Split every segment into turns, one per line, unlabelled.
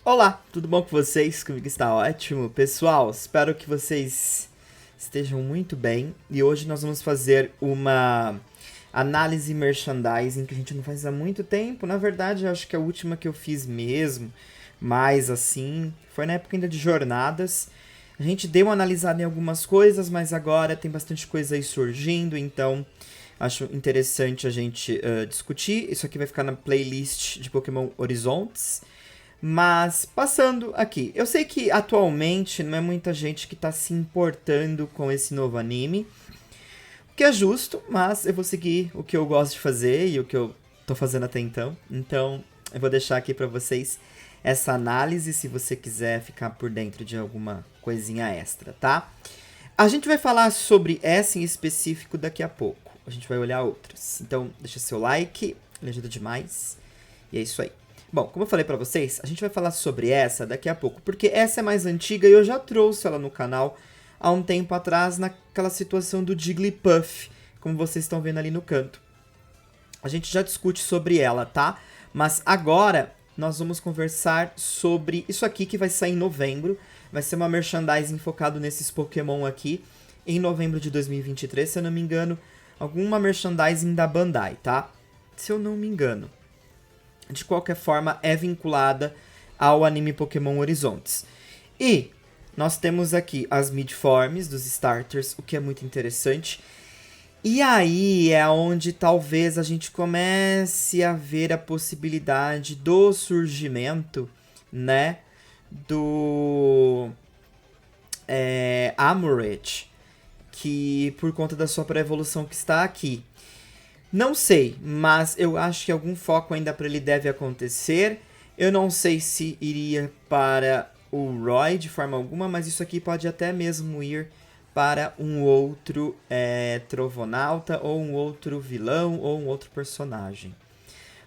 Olá, tudo bom com vocês? Comigo está ótimo. Pessoal, espero que vocês estejam muito bem. E hoje nós vamos fazer uma análise merchandising que a gente não faz há muito tempo. Na verdade, eu acho que a última que eu fiz mesmo, mais assim, foi na época ainda de jornadas. A gente deu uma analisada em algumas coisas, mas agora tem bastante coisa aí surgindo, então acho interessante a gente discutir. Isso aqui vai ficar na playlist de Pokémon Horizontes. Mas, passando aqui, eu sei que atualmente não é muita gente que tá se importando com esse novo anime, o que é justo, mas eu vou seguir o que eu gosto de fazer e o que eu tô fazendo até então. Então, eu vou deixar aqui pra vocês essa análise, se você quiser ficar por dentro de alguma coisinha extra, tá? A gente vai falar sobre essa em específico daqui a pouco. A gente vai olhar outras. Então, deixa seu like, ele ajuda demais. E é isso aí. Bom, como eu falei pra vocês, a gente vai falar sobre essa daqui a pouco, porque essa é mais antiga e eu já trouxe ela no canal há um tempo atrás, naquela situação do Jigglypuff, como vocês estão vendo ali no canto. A gente já discute sobre ela, tá? Mas agora nós vamos conversar sobre isso aqui que vai sair em novembro. Vai ser uma merchandising focado nesses Pokémon aqui, em novembro de 2023, se eu não me engano, alguma merchandising da Bandai, tá? Se eu não me engano. De qualquer forma, é vinculada ao anime Pokémon Horizontes. E nós temos aqui as midforms dos starters, o que é muito interessante. E aí é onde talvez a gente comece a ver a possibilidade do surgimento, né, do Amoret, que por conta da sua pré-evolução que está aqui. Não sei, mas eu acho que algum foco ainda para ele deve acontecer. Eu não sei se iria para o Roy de forma alguma, mas isso aqui pode até mesmo ir para um outro Trovonauta, ou um outro vilão, ou um outro personagem.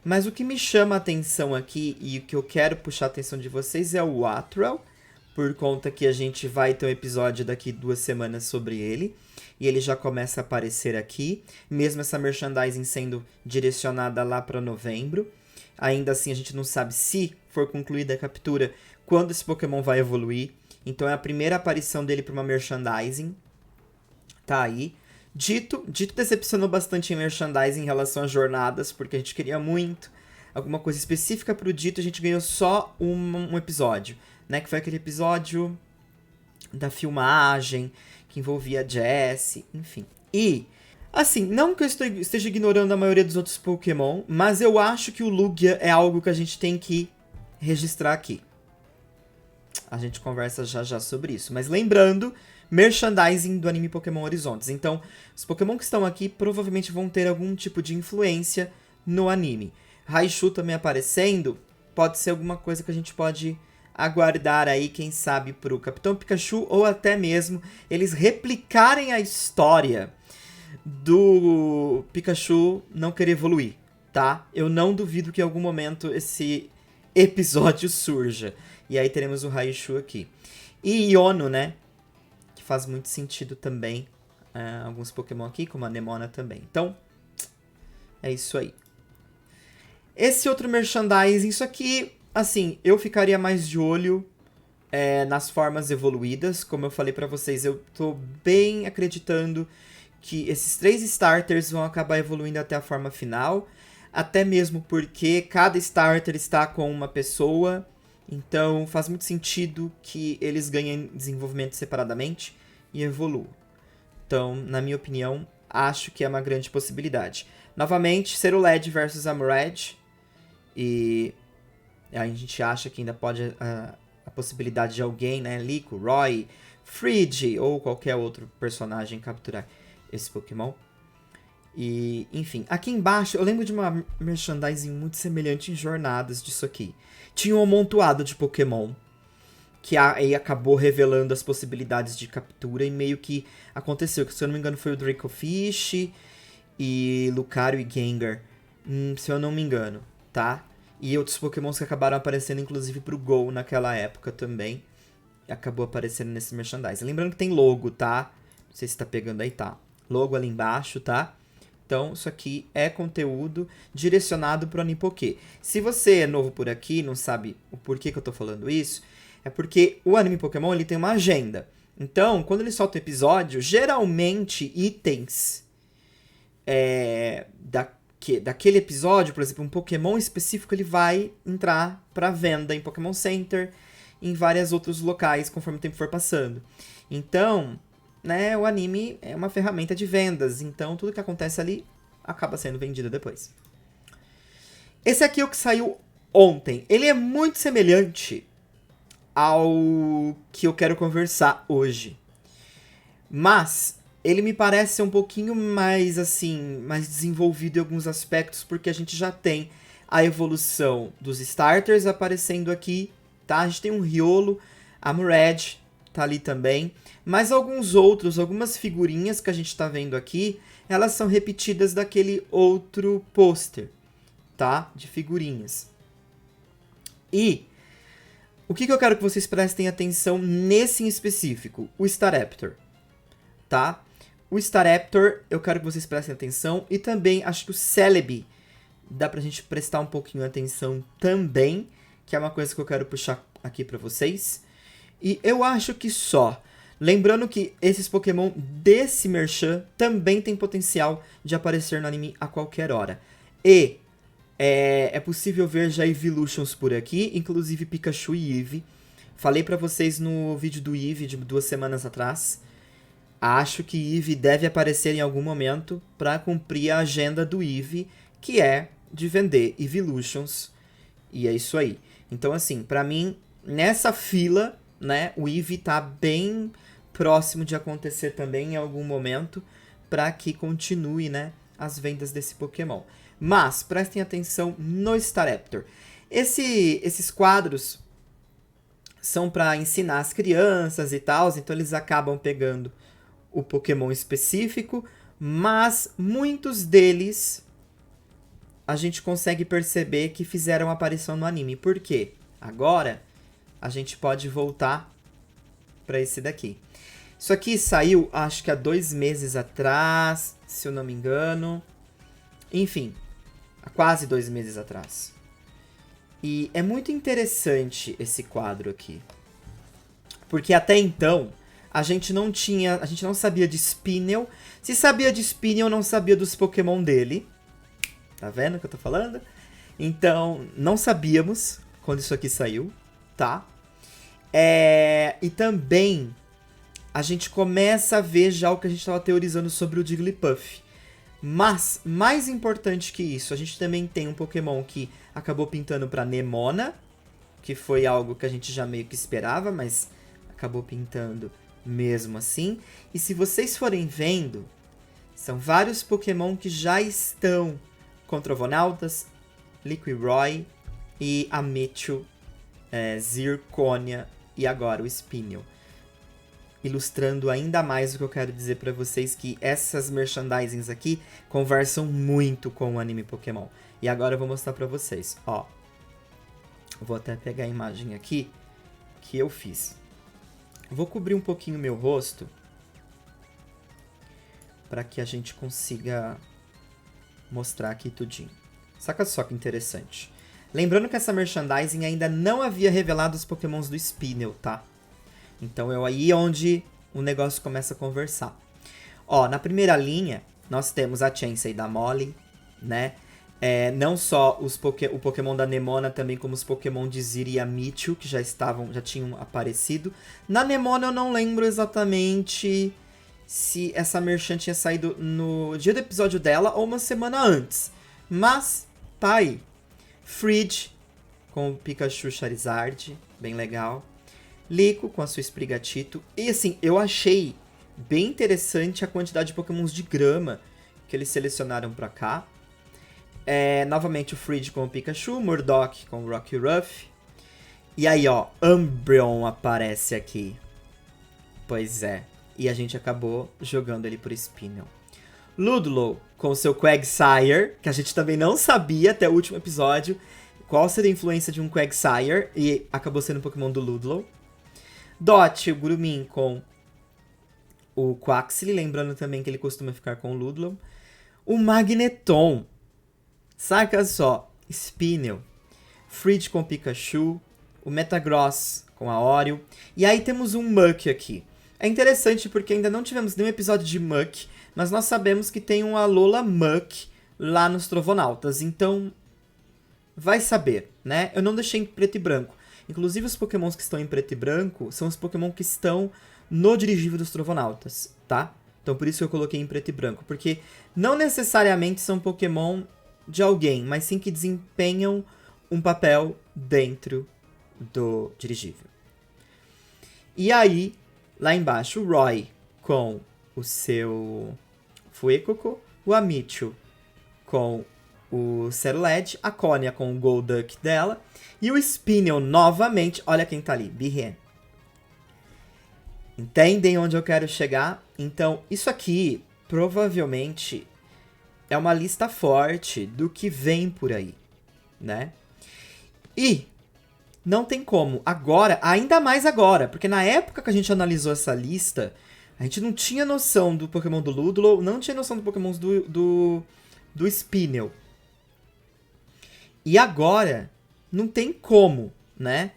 Mas o que me chama a atenção aqui, e o que eu quero puxar a atenção de vocês, é o Atrel, por conta que a gente vai ter um episódio daqui 2 semanas sobre ele. E ele já começa a aparecer aqui, mesmo essa merchandising sendo direcionada lá para novembro. Ainda assim, a gente não sabe se for concluída a captura, quando esse Pokémon vai evoluir. Então é a primeira aparição dele para uma merchandising. Tá aí. Dito decepcionou bastante em merchandising em relação às jornadas, porque a gente queria muito alguma coisa específica pro Dito, a gente ganhou só um episódio, né? Que foi aquele episódio da filmagem, que envolvia Jessie, enfim. E, assim, não que eu esteja ignorando a maioria dos outros Pokémon, mas eu acho que o Lugia é algo que a gente tem que registrar aqui. A gente conversa já já sobre isso. Mas lembrando, merchandising do anime Pokémon Horizontes. Então, os Pokémon que estão aqui provavelmente vão ter algum tipo de influência no anime. Raichu também aparecendo, pode ser alguma coisa que a gente pode aguardar aí, quem sabe, pro Capitão Pikachu, ou até mesmo eles replicarem a história do Pikachu não querer evoluir, tá? Eu não duvido que em algum momento esse episódio surja. E aí teremos o Raichu aqui. E Iono, né? Que faz muito sentido também. Alguns Pokémon aqui, como a Nemona também. Então, é isso aí. Esse outro merchandising, isso aqui, assim, eu ficaria mais de olho nas formas evoluídas. Como eu falei pra vocês, eu tô bem acreditando que esses 3 starters vão acabar evoluindo até a forma final. Até mesmo porque cada starter está com uma pessoa. Então faz muito sentido que eles ganhem desenvolvimento separadamente e evoluam. Então, na minha opinião, acho que é uma grande possibilidade. Novamente, ser o LED versus Amored. E a gente acha que ainda pode a possibilidade de alguém, né, Lico, Roy, Fridge ou qualquer outro personagem capturar esse Pokémon. E, enfim, aqui embaixo eu lembro de uma merchandising muito semelhante em jornadas disso aqui. Tinha um amontoado de Pokémon que aí acabou revelando as possibilidades de captura e meio que aconteceu, que se eu não me engano foi o Dracofish e Lucario e Gengar, se eu não me engano, tá? E outros Pokémons que acabaram aparecendo inclusive pro Go naquela época também, acabou aparecendo nesse merchandising. Lembrando que tem logo, tá? Não sei se tá pegando aí, tá? Logo ali embaixo, tá? Então, isso aqui é conteúdo direcionado para o Animpoké. Se você é novo por aqui, não sabe o porquê que eu tô falando isso, é porque o Anime Pokémon ele tem uma agenda. Então, quando ele solta um episódio, geralmente itens daquele episódio, por exemplo, um Pokémon específico, ele vai entrar para venda em Pokémon Center, em vários outros locais, conforme o tempo for passando. Então, né, o anime é uma ferramenta de vendas, então tudo que acontece ali acaba sendo vendido depois. Esse aqui é o que saiu ontem. Ele é muito semelhante ao que eu quero conversar hoje. Mas ele me parece ser um pouquinho mais, assim, mais desenvolvido em alguns aspectos, porque a gente já tem a evolução dos starters aparecendo aqui, tá? A gente tem um Riolo, a Murad tá ali também, mas algumas figurinhas que a gente tá vendo aqui, elas são repetidas daquele outro pôster, tá? De figurinhas. E o que eu quero que vocês prestem atenção nesse em específico? O Staraptor, tá? O Staraptor, eu quero que vocês prestem atenção. E também, acho que o Celebi dá pra gente prestar um pouquinho atenção também, que é uma coisa que eu quero puxar aqui pra vocês. E eu acho que só. Lembrando que esses Pokémon desse Merchan também tem potencial de aparecer no anime a qualquer hora. E é possível ver já Evolutions por aqui, inclusive Pikachu e Eevee. Falei pra vocês no vídeo do Eevee de 2 semanas atrás. Acho que Eevee deve aparecer em algum momento para cumprir a agenda do Eevee, que é de vender Evolutions. E é isso aí. Então, assim, pra mim, nessa fila, né, o Eevee tá bem próximo de acontecer também em algum momento para que continue, né, as vendas desse Pokémon. Mas prestem atenção no Staraptor. Esses quadros são para ensinar as crianças e tal, então eles acabam pegando o Pokémon específico, mas muitos deles a gente consegue perceber que fizeram aparição no anime. Por quê? Agora a gente pode voltar para esse daqui. Isso aqui saiu, acho que há 2 meses atrás, se eu não me engano. Enfim, há quase 2 meses atrás. E é muito interessante esse quadro aqui. Porque até então, a gente não sabia de Spinel. Se sabia de Spinel, não sabia dos Pokémon dele. Tá vendo o que eu tô falando? Então, não sabíamos quando isso aqui saiu, tá? E também a gente começa a ver já o que a gente estava teorizando sobre o Jigglypuff. Mas, mais importante que isso, a gente também tem um Pokémon que acabou pintando para Nemona, que foi algo que a gente já meio que esperava, mas acabou pintando mesmo assim. E se vocês forem vendo, são vários Pokémon que já estão com Trovonautas, Liquiroy e a Mewtwo, Zirconia e agora o Spinel. Ilustrando ainda mais o que eu quero dizer pra vocês, que essas merchandisings aqui conversam muito com o anime Pokémon. E agora eu vou mostrar pra vocês, ó. Vou até pegar a imagem aqui que eu fiz. Vou cobrir um pouquinho meu rosto para que a gente consiga mostrar aqui tudinho. Saca só que interessante. Lembrando que essa merchandising ainda não havia revelado os Pokémons do Spinel, tá? Então é aí onde o negócio começa a conversar. Ó, na primeira linha, nós temos a Chansey da Molly, né? Não só o Pokémon da Nemona, também como os Pokémon de Ziri e a Mewtwo, que já tinham aparecido. Na Nemona eu não lembro exatamente se essa merchan tinha saído no dia do episódio dela ou uma semana antes. Mas, tá aí. Fridge, com o Pikachu Charizard, bem legal. Lico, com a sua Sprigatito. E assim, eu achei bem interessante a quantidade de Pokémons de grama que eles selecionaram pra cá. Novamente o Fridge com o Pikachu, Murdoch com o Rockruff. E aí, ó, Umbreon aparece aqui. Pois é. E a gente acabou jogando ele por Spinel. Ludlow com o seu Quagsire, que a gente também não sabia até o último episódio qual seria a influência de um Quagsire, e acabou sendo um Pokémon do Ludlow. Dot, o Grumin com o Quaxly, lembrando também que ele costuma ficar com o Ludlow. O Magneton. Saca só. Spinel. Fridge com Pikachu. O Metagross com a Oreo. E aí temos um Muk aqui. É interessante porque ainda não tivemos nenhum episódio de Muk, mas nós sabemos que tem um Alola Muk lá nos Trovonautas. Então, vai saber, né? Eu não deixei em preto e branco. Inclusive, os Pokémons que estão em preto e branco são os Pokémon que estão no dirigível dos Trovonautas, tá? Então, por isso que eu coloquei em preto e branco. Porque não necessariamente são Pokémon de alguém, mas sim que desempenham um papel dentro do dirigível. E aí, lá embaixo, o Roy com o seu Fuecoco, o Amichu com o Cerulege, a Konya com o Golduck dela, e o Spinel novamente, olha quem tá ali, Bihen. Entendem onde eu quero chegar? Então, isso aqui provavelmente é uma lista forte do que vem por aí, né? E não tem como, agora, ainda mais agora, porque na época que a gente analisou essa lista, a gente não tinha noção do Pokémon do Ludlow, não tinha noção do Pokémon do Spinel. E agora, não tem como, né?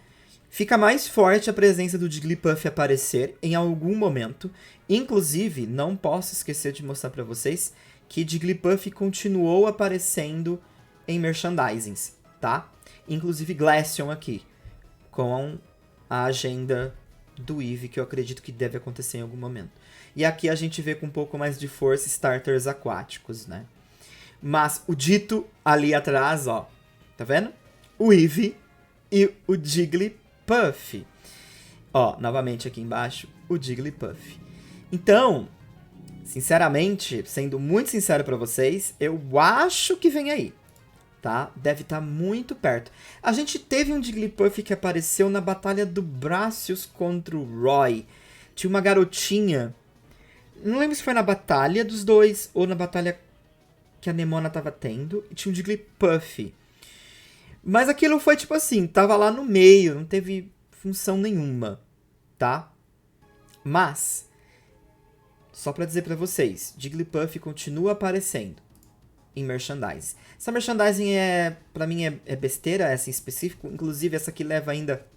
Fica mais forte a presença do Jigglypuff aparecer em algum momento. Inclusive, não posso esquecer de mostrar pra vocês que Jigglypuff continuou aparecendo em merchandisings, tá? Inclusive Glaceon aqui, com a agenda do Eevee, que eu acredito que deve acontecer em algum momento. E aqui a gente vê com um pouco mais de força starters aquáticos, né? Mas o dito ali atrás, ó, tá vendo? O Eevee e o Jigglypuff. Ó, novamente aqui embaixo, o Jigglypuff. Então, sinceramente, sendo muito sincero pra vocês, eu acho que vem aí, tá? Deve estar muito perto. A gente teve um Jigglypuff que apareceu na batalha do Bracious contra o Roy. Tinha uma garotinha, não lembro se foi na batalha dos dois ou na batalha que a Nemona tava tendo, e tinha um Jigglypuff. Mas aquilo foi tipo assim, tava lá no meio, não teve função nenhuma, tá? Mas, só pra dizer pra vocês, Jigglypuff continua aparecendo em merchandising. Essa merchandising pra mim é besteira, essa em específico. Inclusive, essa aqui leva ainda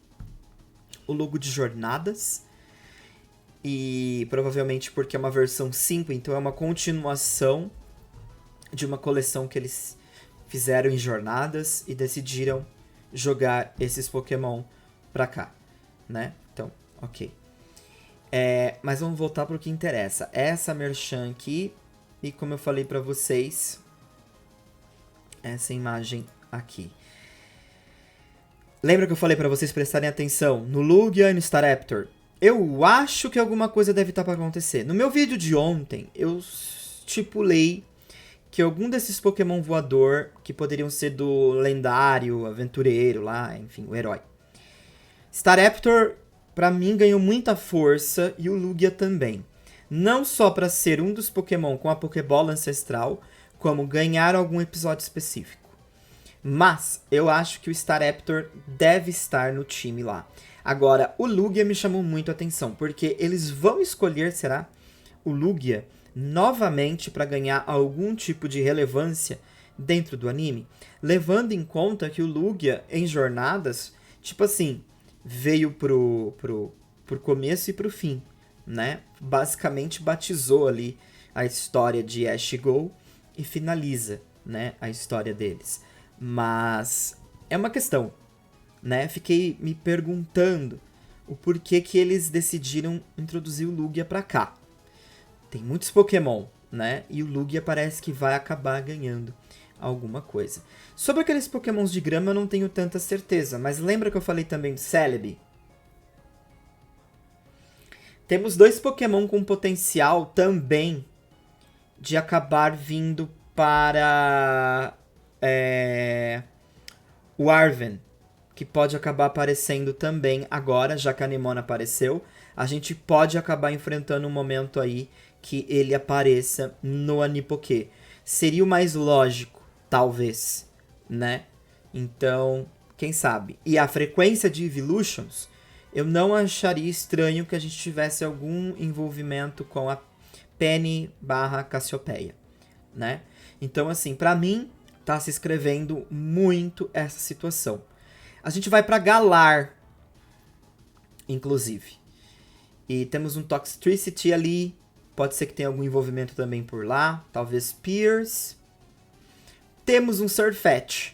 o logo de jornadas. E provavelmente porque é uma versão 5, então é uma continuação de uma coleção que eles fizeram em jornadas e decidiram jogar esses Pokémon pra cá, né? Então, ok. Mas vamos voltar pro que interessa. Essa merchan aqui, e como eu falei pra vocês, essa imagem aqui. Lembra que eu falei pra vocês prestarem atenção no Lugia e no Staraptor? Eu acho que alguma coisa deve estar pra acontecer. No meu vídeo de ontem, eu estipulei que algum desses Pokémon voador, que poderiam ser do lendário, aventureiro lá, enfim, o herói. Staraptor, pra mim, ganhou muita força e o Lugia também. Não só pra ser um dos Pokémon com a Pokébola ancestral, como ganhar algum episódio específico. Mas eu acho que o Staraptor deve estar no time lá. Agora, o Lugia me chamou muito a atenção, porque eles vão escolher, será, o Lugia novamente para ganhar algum tipo de relevância dentro do anime, levando em conta que o Lugia em jornadas, tipo assim, veio pro começo e pro fim, né? Basicamente batizou ali a história de Ash e Go e finaliza, né, a história deles. Mas é uma questão, né? Fiquei me perguntando o porquê que eles decidiram introduzir o Lugia pra cá. Tem muitos Pokémon, né? E o Lugia parece que vai acabar ganhando alguma coisa. Sobre aqueles Pokémons de grama eu não tenho tanta certeza, mas lembra que eu falei também do Celebi? Temos dois Pokémon com potencial também de acabar vindo para o Arven, que pode acabar aparecendo também agora, já que a Nemona apareceu. A gente pode acabar enfrentando um momento aí que ele apareça no Anipoké. Seria o mais lógico, talvez, né? Então, quem sabe? E a frequência de Evolutions, eu não acharia estranho que a gente tivesse algum envolvimento com a Penny / Cassiopeia, né? Então, assim, pra mim, tá se escrevendo muito essa situação. A gente vai pra Galar, inclusive. E temos um Toxtricity ali. Pode ser que tenha algum envolvimento também por lá. Talvez Pierce. Temos um Surfetch.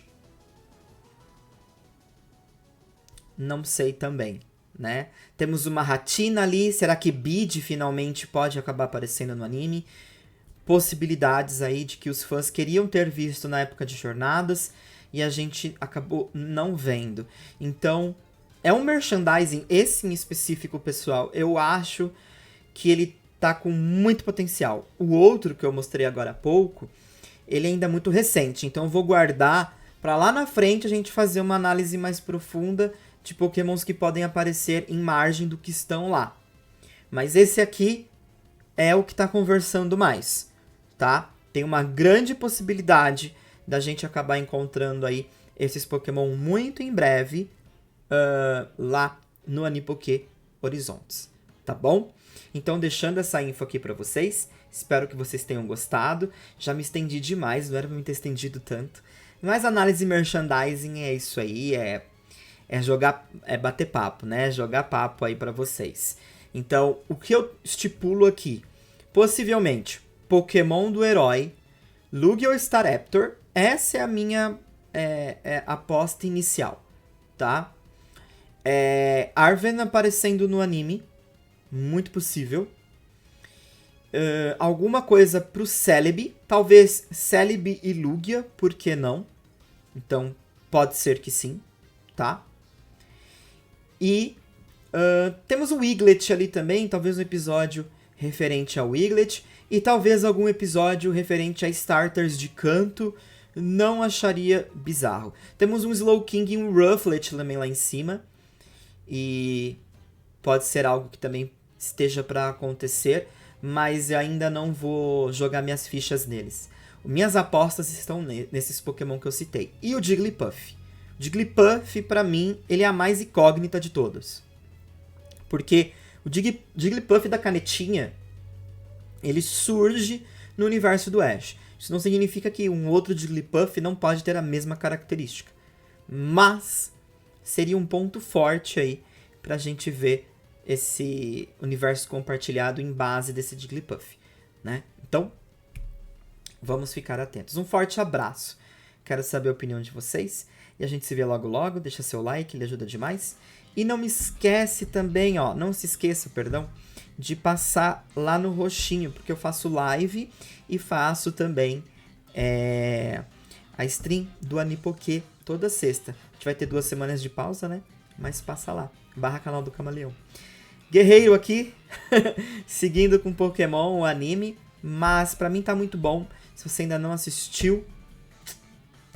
Não sei também, né? Temos uma Ratina ali. Será que Bid finalmente pode acabar aparecendo no anime? Possibilidades aí de que os fãs queriam ter visto na época de Jornadas e a gente acabou não vendo. Então, é um merchandising, esse em específico, pessoal, eu acho que ele tá com muito potencial. O outro que eu mostrei agora há pouco, ele ainda é muito recente, então eu vou guardar para lá na frente a gente fazer uma análise mais profunda de pokémons que podem aparecer em margem do que estão lá. Mas esse aqui é o que tá conversando mais, tá? Tem uma grande possibilidade da gente acabar encontrando aí esses Pokémon muito em breve lá no Anipoké Horizontes, tá bom? Então, deixando essa info aqui pra vocês, espero que vocês tenham gostado. Já me estendi demais, não era pra me ter estendido tanto. Mas análise merchandising é isso aí, é jogar, é bater papo, né? Jogar papo aí pra vocês. Então, o que eu estipulo aqui? Possivelmente, Pokémon do herói, Lugia Staraptor, essa é a minha aposta inicial, tá? Arven aparecendo no anime, muito possível. Alguma coisa pro Celebi, talvez Celebi e Lugia, por que não? Então, pode ser que sim, tá? E temos o Wiglet ali também, talvez um episódio referente ao Wiglet, e talvez algum episódio referente a starters de canto, não acharia bizarro. Temos um Slowking e um Rufflet também lá em cima, e pode ser algo que também esteja para acontecer, mas eu ainda não vou jogar minhas fichas neles. Minhas apostas estão nesses Pokémon que eu citei. E o Jigglypuff. O Jigglypuff, pra mim, ele é a mais incógnita de todos. Porque o Jigglypuff da canetinha, ele surge no universo do Ash. Isso não significa que um outro Jigglypuff não pode ter a mesma característica. Mas seria um ponto forte aí pra gente ver esse universo compartilhado em base desse Jigglypuff, né? Então, vamos ficar atentos. Um forte abraço. Quero saber a opinião de vocês. E a gente se vê logo logo. Deixa seu like, ele ajuda demais. E não me esquece também, ó. Não se esqueça, perdão, de passar lá no roxinho, porque eu faço live e faço também a stream do Anipoké toda sexta. A gente vai ter 2 semanas de pausa, né? Mas passa lá. /canal do Camaleão. Guerreiro aqui, seguindo com Pokémon, o anime. Mas pra mim tá muito bom. Se você ainda não assistiu,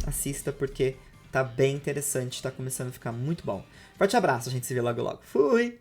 assista porque tá bem interessante. Tá começando a ficar muito bom. Forte abraço, a gente se vê logo logo. Fui!